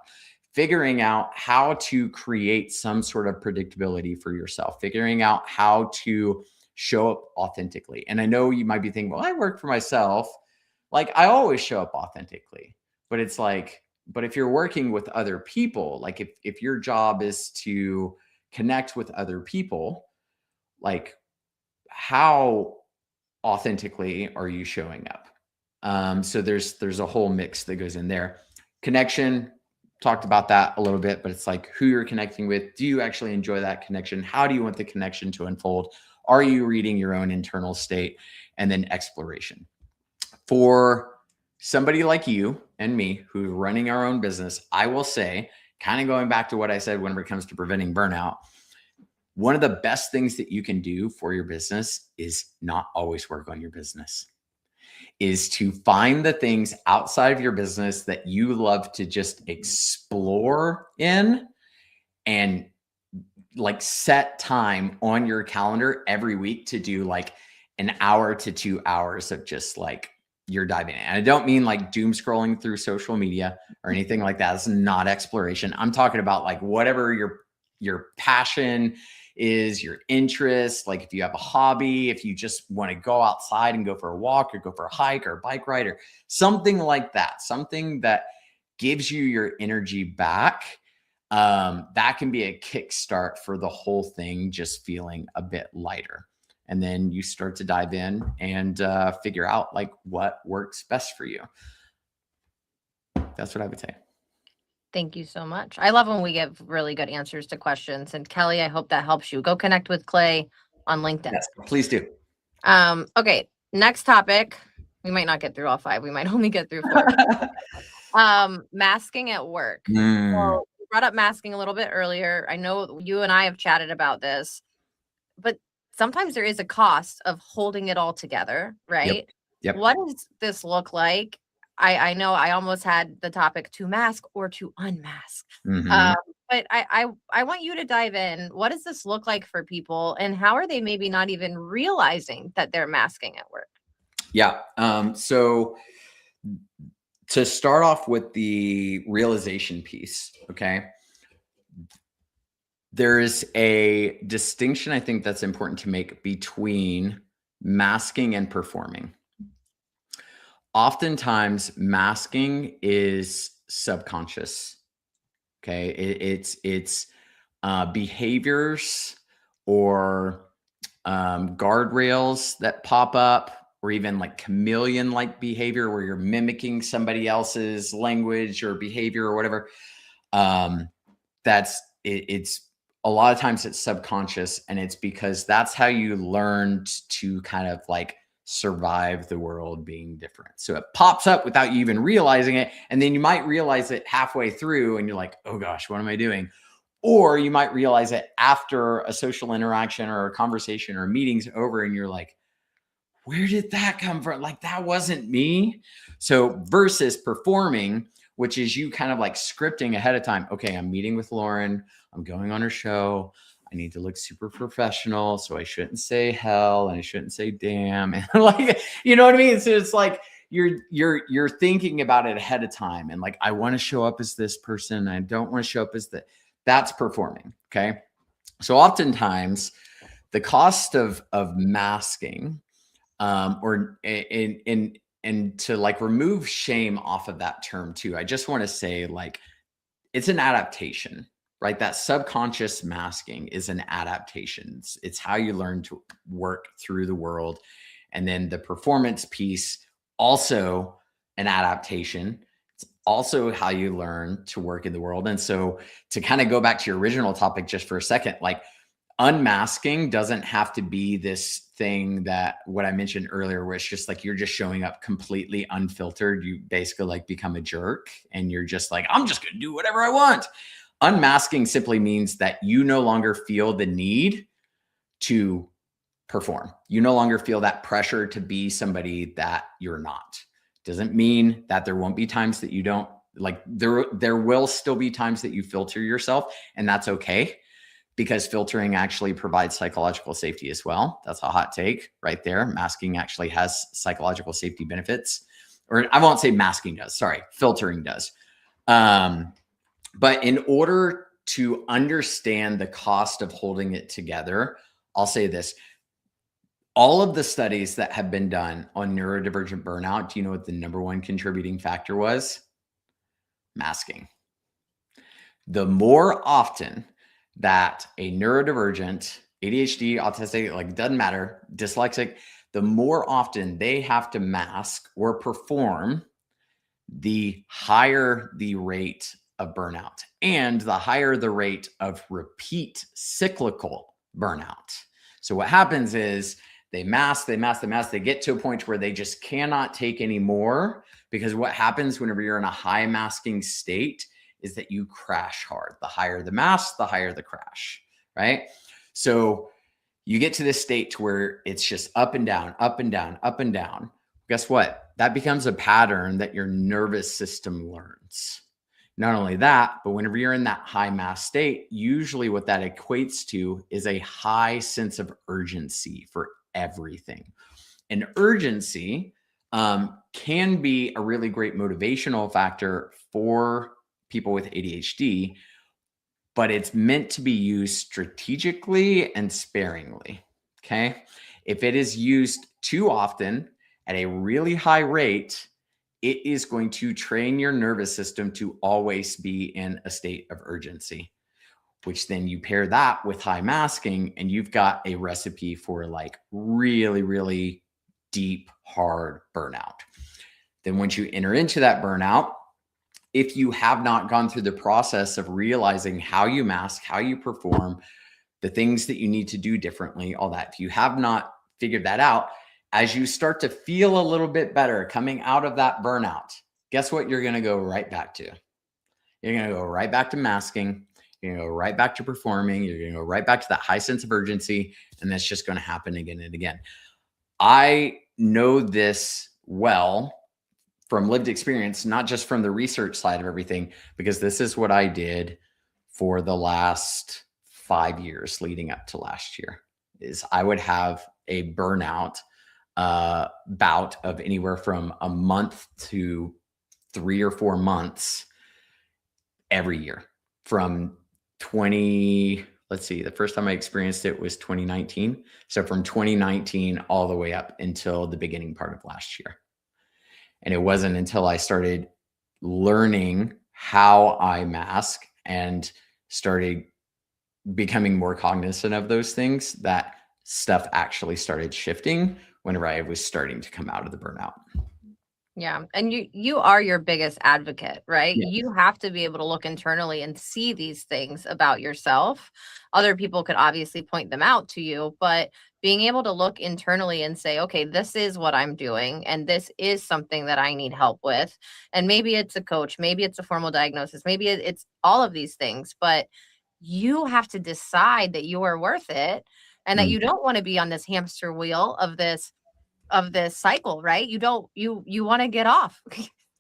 Figuring out how to create some sort of predictability for yourself, figuring out how to show up authentically. And I know you might be thinking, well, I work for myself. Like I always show up authentically, but it's like, but if you're working with other people, like if your job is to connect with other people, like how authentically are you showing up? So there's a whole mix that goes in there. Connection, talked about that a little bit, but it's like who you're connecting with. Do you actually enjoy that connection? How do you want the connection to unfold? Are you reading your own internal state? And then exploration. For somebody like you and me who's running our own business, I will say, kind of going back to what I said when it comes to preventing burnout, one of the best things that you can do for your business is not always work on your business, is to find the things outside of your business that you love to just explore in, and like set time on your calendar every week to do like an hour to 2 hours of just like you're diving in. And I don't mean like doom scrolling through social media or anything like that. It's not exploration. I'm talking about like whatever your passion is, your interest. Like if you have a hobby, if you just want to go outside and go for a walk or go for a hike or a bike ride or something like that, something that gives you your energy back. That can be a kickstart for the whole thing, just feeling a bit lighter. And then you start to dive in and figure out like what works best for you. That's what I would say. Thank you so much. I love when we give really good answers to questions. And Kelly, I hope that helps you. Go connect with Clay on LinkedIn. Yes, please do. Okay, next topic. We might not get through all 5. We might only get through 4. Masking at work. So you brought up masking a little bit earlier. I know you and I have chatted about this, but sometimes there is a cost of holding it all together, right? Yep. What does this look like? I know I almost had the topic to mask or to unmask. But I want you to dive in. What does this look like for people, and how are they maybe not even realizing that they're masking at work? Yeah. So to start off with the realization piece, okay, there is a distinction I think that's important to make between masking and performing. Oftentimes, masking is subconscious. Okay, it's behaviors or guardrails that pop up, or even like chameleon-like behavior where you're mimicking somebody else's language or behavior or whatever. It's a lot of times it's subconscious, and it's because that's how you learned to kind of like survive the world being different. So it pops up without you even realizing it. And then you might realize it halfway through and you're like, oh gosh, what am I doing? Or you might realize it after a social interaction or a conversation or a meeting's over and you're like, where did that come from? Like, that wasn't me. So versus performing, which is you kind of like scripting ahead of time. Okay, I'm meeting with Lauren. I'm going on her show. I need to look super professional. So I shouldn't say hell and I shouldn't say damn. And like, you know what I mean? So it's like you're thinking about it ahead of time. And like, I want to show up as this person. I don't want to show up as that. That's performing. Okay. So oftentimes the cost of masking, and to like remove shame off of that term too, I just want to say like, it's an adaptation, right? That subconscious masking is an adaptation. It's how you learn to work through the world. And then the performance piece, also an adaptation. It's also how you learn to work in the world. And so to kind of go back to your original topic just for a second, like unmasking doesn't have to be this thing that what I mentioned earlier, where it's just like you're just showing up completely unfiltered. You basically like become a jerk and you're just like, I'm just going to do whatever I want. Unmasking simply means that you no longer feel the need to perform. You no longer feel that pressure to be somebody that you're not. Doesn't mean that there won't be times that you don't like, there will still be times that you filter yourself, and that's okay, because filtering actually provides psychological safety as well. That's a hot take right there. Masking actually has psychological safety benefits, or I won't say masking does, sorry, filtering does. But in order to understand the cost of holding it together, I'll say this. All of the studies that have been done on neurodivergent burnout, do you know what the number one contributing factor was? Masking. The more often that a neurodivergent, ADHD, autistic, like doesn't matter, dyslexic, the more often they have to mask or perform, the higher the rate of burnout, and the higher the rate of repeat cyclical burnout. So what happens is they mask, they get to a point where they just cannot take any more, because what happens whenever you're in a high masking state is that you crash hard. The higher the mask, the higher the crash, right? So you get to this state where it's just up and down, up and down, up and down. Guess what? That becomes a pattern that your nervous system learns. Not only that, but whenever you're in that high mass state, usually what that equates to is a high sense of urgency for everything. And urgency can be a really great motivational factor for people with ADHD, but it's meant to be used strategically and sparingly. Okay. If it is used too often at a really high rate, it is going to train your nervous system to always be in a state of urgency, which then you pair that with high masking, and you've got a recipe for like really, really deep, hard burnout. Then once you enter into that burnout, if you have not gone through the process of realizing how you mask, how you perform, the things that you need to do differently, all that, if you have not figured that out, as you start to feel a little bit better coming out of that burnout, guess what you're going to go right back to? You're going to go right back to masking. You're going to go right back to performing. You're going to go right back to that high sense of urgency. And that's just going to happen again and again. I know this well from lived experience, not just from the research side of everything, because this is what I did for the last 5 years leading up to last year. Is I would have a burnout bout of anywhere from a month to 3 or 4 months every year from the first time I experienced it was 2019. So from 2019 all the way up until the beginning part of last year. And it wasn't until I started learning how I mask and started becoming more cognizant of those things that stuff actually started shifting whenever I was starting to come out of the burnout. Yeah. And you are your biggest advocate, right? Yeah. You have to be able to look internally and see these things about yourself. Other people could obviously point them out to you, but being able to look internally and say, okay, this is what I'm doing, and this is something that I need help with. And maybe it's a coach, maybe it's a formal diagnosis, maybe it's all of these things, but you have to decide that you are worth it and that you don't want to be on this hamster wheel of this cycle, right? You want to get off.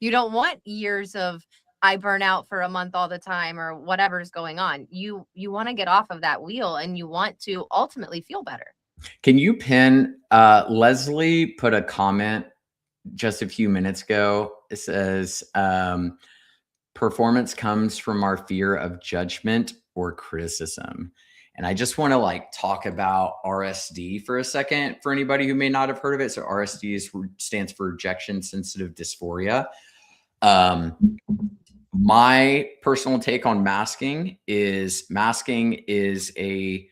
You don't want years of I burn out for a month all the time or whatever's going on. You want to get off of that wheel and you want to ultimately feel better. Can you pin Leslie put a comment just a few minutes ago. It says performance comes from our fear of judgment or criticism. And I just want to like talk about RSD for a second for anybody who may not have heard of it. So RSD stands for rejection sensitive dysphoria. My personal take on masking is a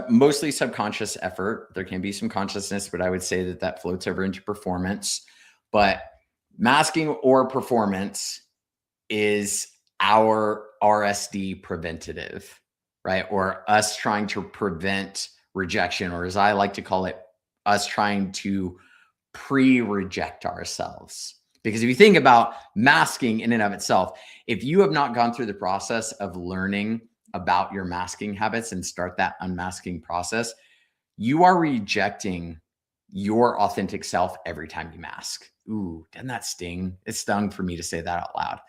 mostly subconscious effort. There can be some consciousness, but I would say that floats over into performance. But masking or performance is our RSD preventative, right? Or us trying to prevent rejection, or as I like to call it, us trying to pre-reject ourselves. Because if you think about masking in and of itself, if you have not gone through the process of learning about your masking habits and start that unmasking process, you are rejecting your authentic self every time you mask. Ooh, doesn't that sting? It stung for me to say that out loud.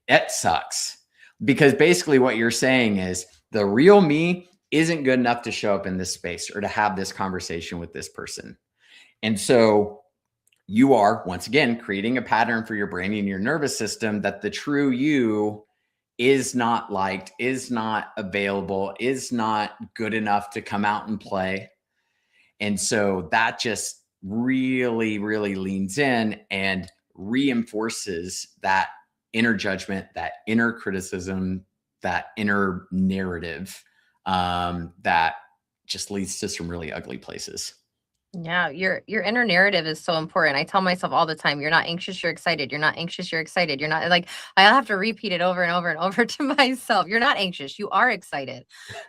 It sucks, because basically what you're saying is the real me isn't good enough to show up in this space or to have this conversation with this person. And so you are, once again, creating a pattern for your brain and your nervous system that the true you is not liked, is not available, is not good enough to come out and play. And so that just really, really leans in and reinforces that inner judgment, that inner criticism, that inner narrative that just leads to some really ugly places. Yeah, your inner narrative is so important. I tell myself all the time, you're not anxious, you're excited. You're not anxious, you're excited. You're not like I'll have to repeat it over and over and over to myself. You're not anxious, you are excited.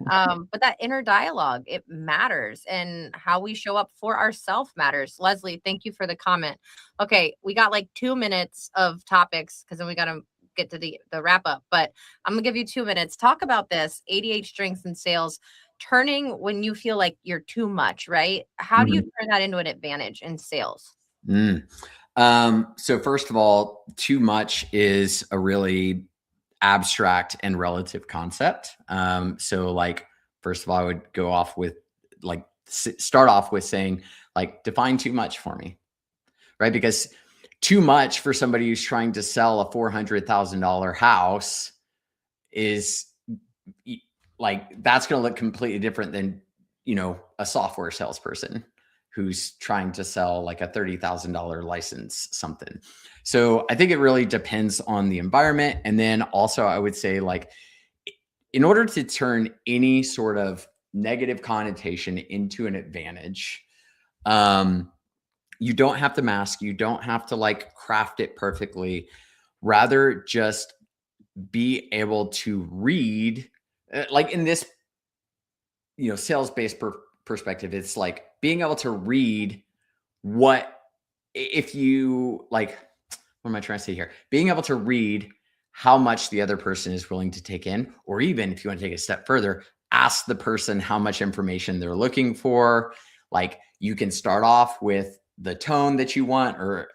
But that inner dialogue, it matters, and how we show up for ourselves matters. Leslie, thank you for the comment. Okay, we got like 2 minutes of topics because then we gotta get to the wrap up. But I'm gonna give you 2 minutes. Talk about this ADH strengths and sales turning when you feel like you're too much, right? How do you Mhm. turn that into an advantage in sales? Mm. So first of all, too much is a really abstract and relative concept. So like, first of all, I would go off with like, start off with saying like, define too much for me, right? Because too much for somebody who's trying to sell a $400,000 house is like, that's going to look completely different than, a software salesperson who's trying to sell like a $30,000 license something. So I think it really depends on the environment. And then also I would say like, in order to turn any sort of negative connotation into an advantage, you don't have to mask, you don't have to like craft it perfectly. Rather just be able to read, like in this, sales-based perspective, it's like being able to read what, if you like, what am I trying to say here? Being able to read how much the other person is willing to take in, or even if you want to take a step further, ask the person how much information they're looking for. Like you can start off with the tone that you want, or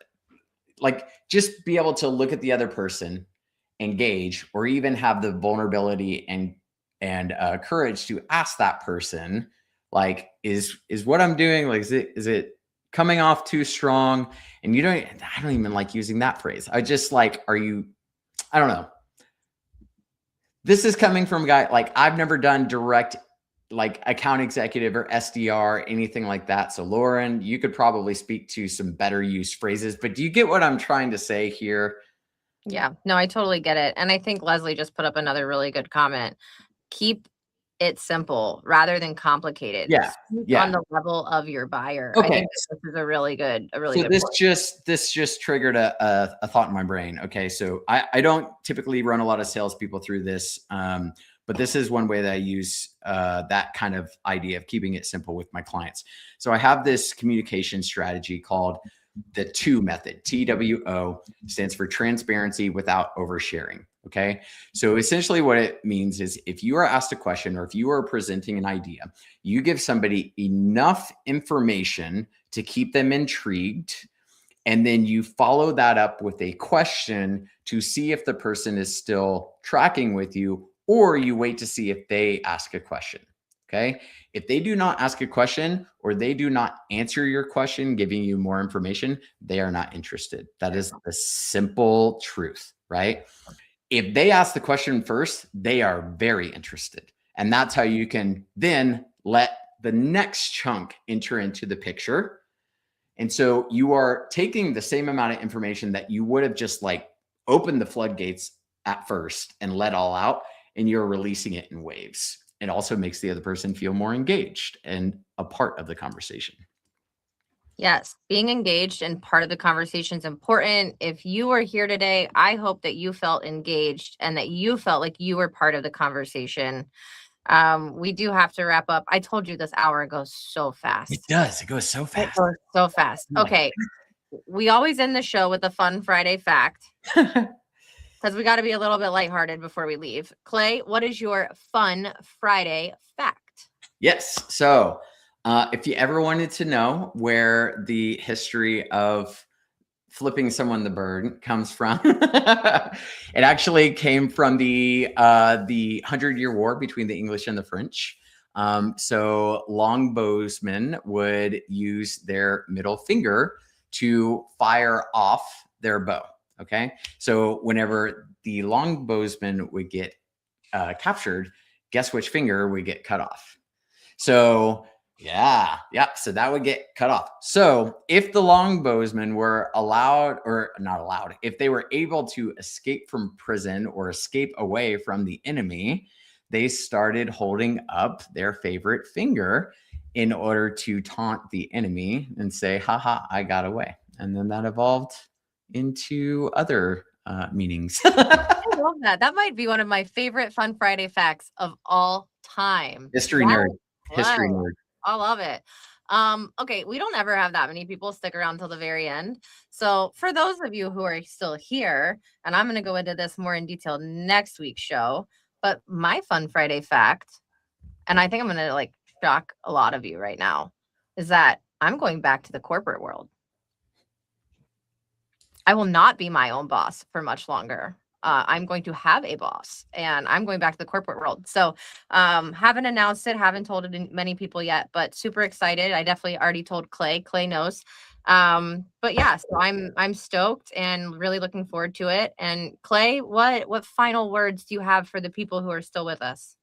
like just be able to look at the other person, engage, or even have the vulnerability and courage to ask that person, like, is what I'm doing, like, is it coming off too strong? And I don't even like using that phrase. I just like, I don't know. This is coming from a guy, like, I've never done direct like account executive or SDR, anything like that. So Lauren, you could probably speak to some better used phrases, but do you get what I'm trying to say here? Yeah, no, I totally get it. And I think Leslie just put up another really good comment. Keep it simple rather than complicated. Yeah. Speak on Yeah. the level of your buyer. I Okay. think that this is a really So good point. this just triggered a thought in my brain. Okay, so I don't typically run a lot of salespeople through this, but this is one way that I use that kind of idea of keeping it simple with my clients. So I have this communication strategy called the TWO method. TWO stands for transparency without oversharing. Okay, so essentially what it means is if you are asked a question or if you are presenting an idea, you give somebody enough information to keep them intrigued. And then you follow that up with a question to see if the person is still tracking with you, or you wait to see if they ask a question. Okay. If they do not ask a question or they do not answer your question, giving you more information, they are not interested. That is the simple truth, right? If they ask the question first, they are very interested. And that's how you can then let the next chunk enter into the picture. And so you are taking the same amount of information that you would have just like opened the floodgates at first and let all out, and you're releasing it in waves. It also makes the other person feel more engaged and a part of the conversation. Yes, being engaged and part of the conversation is important. If you are here today, I hope that you felt engaged and that you felt like you were part of the conversation. We do have to wrap up. I told you this hour goes so It fast. does. It goes so It fast. goes so fast. Like, Okay, we always end the show with a fun Friday fact because we got to be a little bit lighthearted before we leave. Clay, what is your fun Friday fact? yes. So, if you ever wanted to know where the history of flipping someone the bird comes from, it actually came from the 100-Year War between the English and the French. So longbowsmen would use their middle finger to fire off their bow. Okay, so whenever the longbowsman would get captured, guess which finger would get cut off? So yeah. So that would get cut off. So if the longbowsmen were allowed or not allowed, if they were able to escape from prison or escape away from the enemy, they started holding up their favorite finger. in order to taunt the enemy and say, haha, I got away. And then that evolved into other meanings. I love that. That might be one of my favorite Fun Friday facts of all time. History That nerd. is History fun. nerd. I love it. Okay, we don't ever have that many people stick around till the very end. So for those of you who are still here, and I'm going to go into this more in detail next week's show, but my Fun Friday fact, and I think I'm going to like shock a lot of you right now, is that I'm going back to the corporate world. I will not be my own boss for much longer. I'm going to have a boss and I'm going back to the corporate world. So haven't announced it, haven't told it to many people yet, but super excited. I definitely already told Clay. Clay knows. But yeah, so I'm stoked and really looking forward to it. And Clay, what final words do you have for the people who are still with us?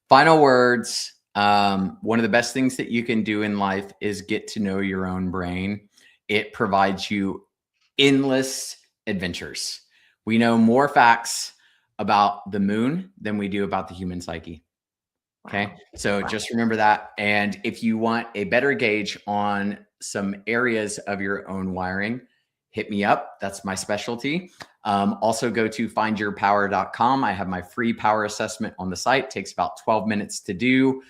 Final words. One of the best things that you can do in life is get to know your own brain. It provides you endless adventures. We know more facts about the moon than we do about the human psyche. Okay. Wow. So Wow. just remember that. And if you want a better gauge on some areas of your own wiring, hit me up. That's my specialty. Also go to findyourpower.com. I have my free power assessment on the site. It takes about 12 minutes to do.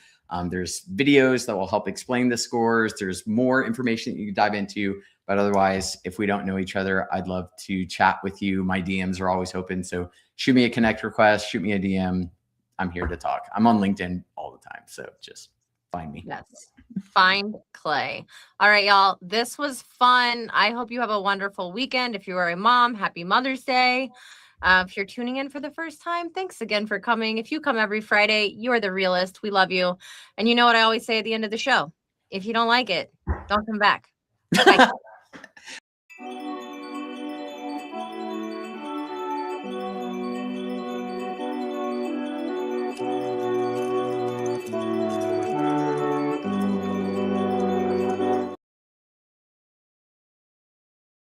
There's videos that will help explain the scores. There's more information that you can dive into. But otherwise, if we don't know each other, I'd love to chat with you. My DMs are always open. So shoot me a connect request, shoot me a DM. I'm here to talk. I'm on LinkedIn all the time. So just find me. Yes. Find Clay. All right, y'all. This was fun. I hope you have a wonderful weekend. If you are a mom, happy Mother's Day. If you're tuning in for the first time, thanks again for coming. If you come every Friday, you are the realest. We love you. And you know what I always say at the end of the show? If you don't like it, don't come back. Bye.